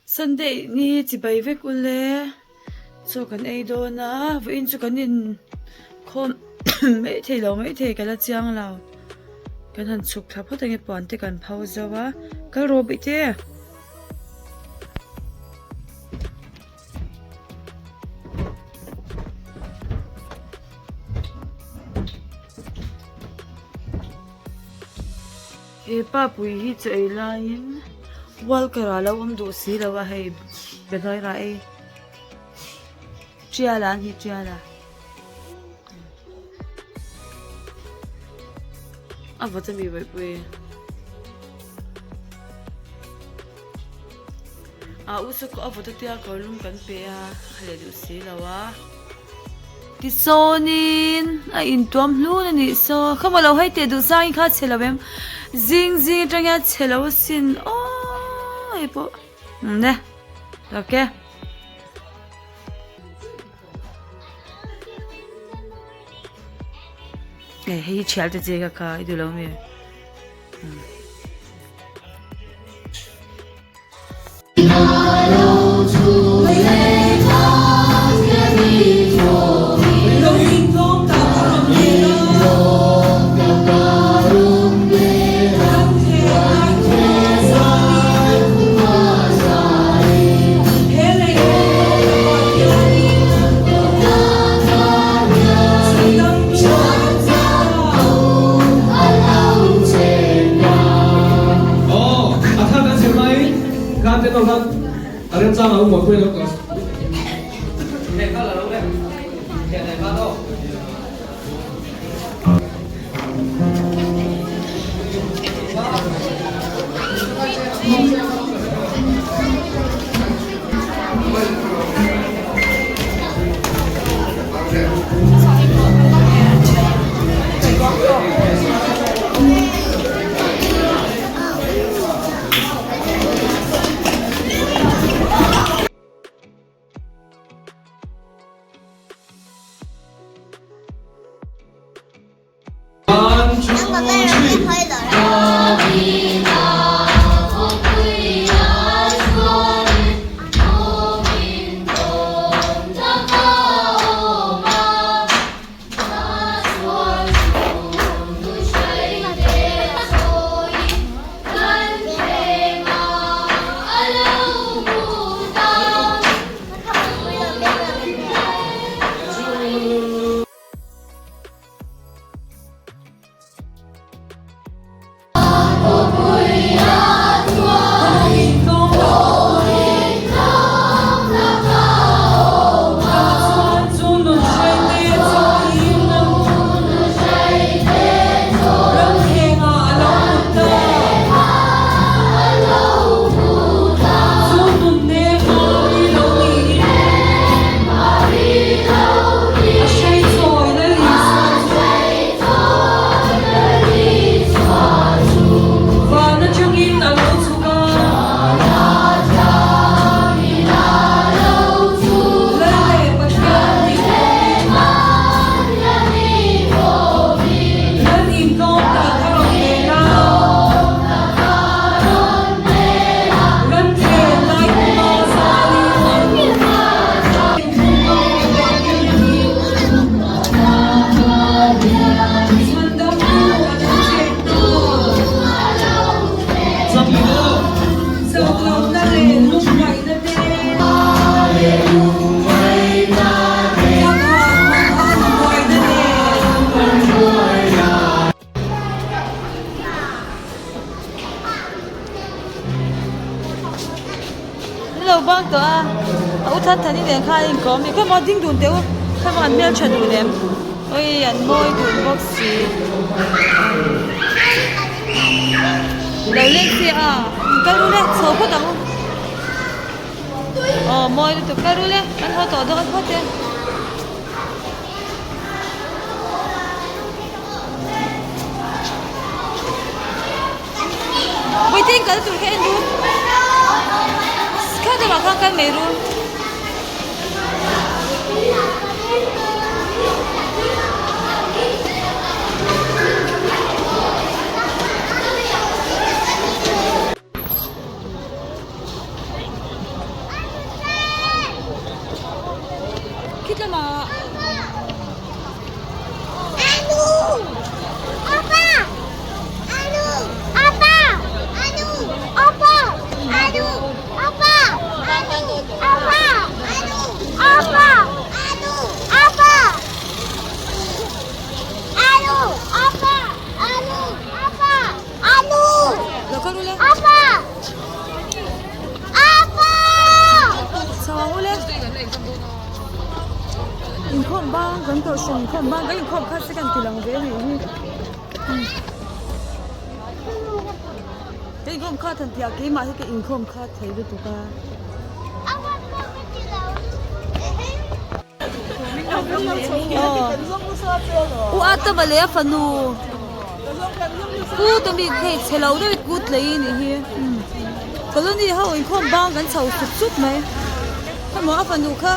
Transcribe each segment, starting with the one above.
Sunday ni chi bai vek ule so kan ei do na vo in chu kan in khom me thei kala chiang lao kan han chuk thla phat ange pon te kan phau zawa kal ro bi te e pa pui hi chei lain wal kara lo om do si lo wa hei bedoi ra ei chiala hi chiala a vota mi bai pui a usu ko a vota tia ko lum kan pe a hale du si lo wa ti sonin a in tuam hlu na ni so khama lo hai te du sang kha chelawem zing tanga chelo sin oi po ne okay hei chial te jega ka idu lo me Anh sao mà ông một quên đâu cả? Này phát là đâu đấy? Hiện này phát đâu? lo bang to a u that thani den kha in ko mi kha ma ding dun teu kha ma mel chan du dem oi an moi dun box si lo le si a ka ru le so ko ta mo moi tu ka ru le an ho to do an ho te waiting ka tu khen du ka ma kha ka meru lo ka rule Apa! Apa! sao ule in khom bang kan to song khom bang kan khom kha se kan tilang ve ni cái khom kha than tia ke ma ke in khom kha thei du tu ka Apa mo kitilaw? u ata bale fanu u to mi ke chelo de gut lei ni hi koloni ha in khom bang kan chau sup sup mai ka mo afanu kha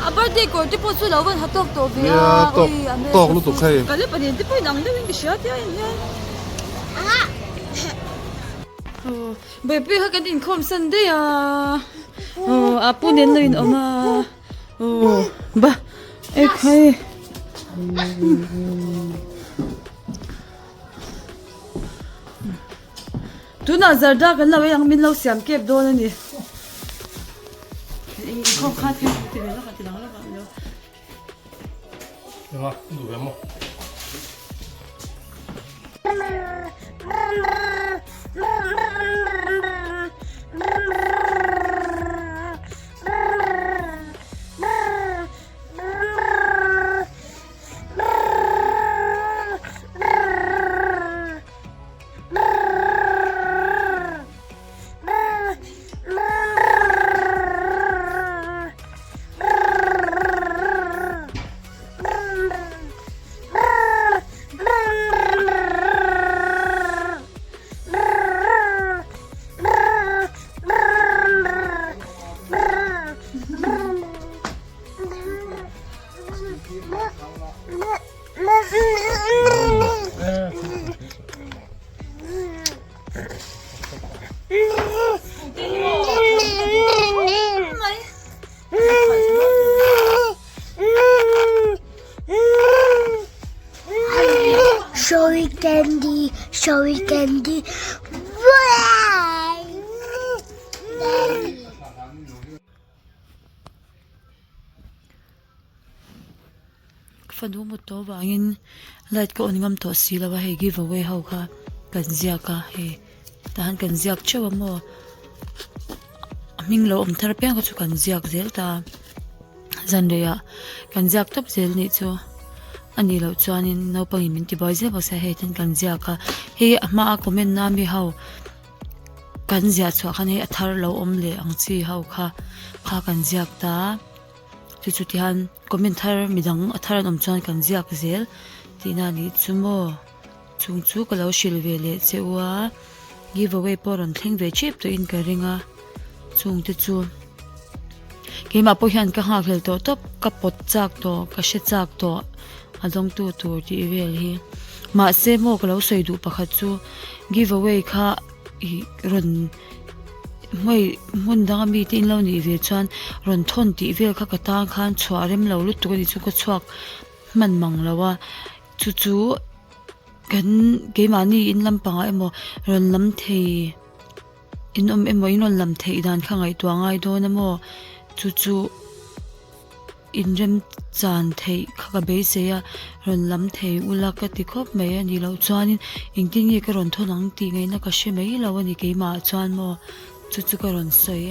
a birthday ko ti po su lo ban hatok to be Ya, tok lu tok khay. ka le pa ni ti po nang de wing ki sha tia in ya Aha! baby ha kan in khom san de ya apu nen lo in oma ba e khai tu na zarda kan lo yang min lo siam kep do na ni in khom kha the ti le la ka ti lang la ba lo Được rồi, đủ lắm không? Showy candy. Why? fanu mu to wangin light ko oningam to silawa he giveaway ho kha kan zia ka he tahan kan ziak chewa mo ming lo thar peng ko chu kan ziak zel ta zanreya kan ziak top zel ni chu ani lo chuanin no pangi min ti boy ze ba sa he tan kan ziak ka he ma a comment na mi ho kan zia chu khan he athar lo om le ang chi ho kha kan ziak ta chu ti han comment thar midang athar om chuan kan ziak zel tina ni chumo chung chu ka lo shil ve le chewa giveaway poron thleng ve chip to in ka ringa chung te chu ke ma po hian ka ha khel to top ka pot chak to ka she chak to adong tu tur ti vel hi ma se mo ka lo soi du pakhat chu giveaway kha I ron moi mun dang mi tin lo ni ve chuan ron thon ti vel kha ka ta khan chhuarem lo lu tu ni chu ka chuak man mang lawa chu kan ke mani in lampanga emo ron lam thei in emo in ron lam thei dan khangai to ngai do na mo chu in rem chan thei kha ka be se ya ron lam thei ula ka ti khop mai ani lo chuanin ingting ye ka ron thonang ti ngai na ka she mai lo ani ke ma chuan mo chu ka ron soi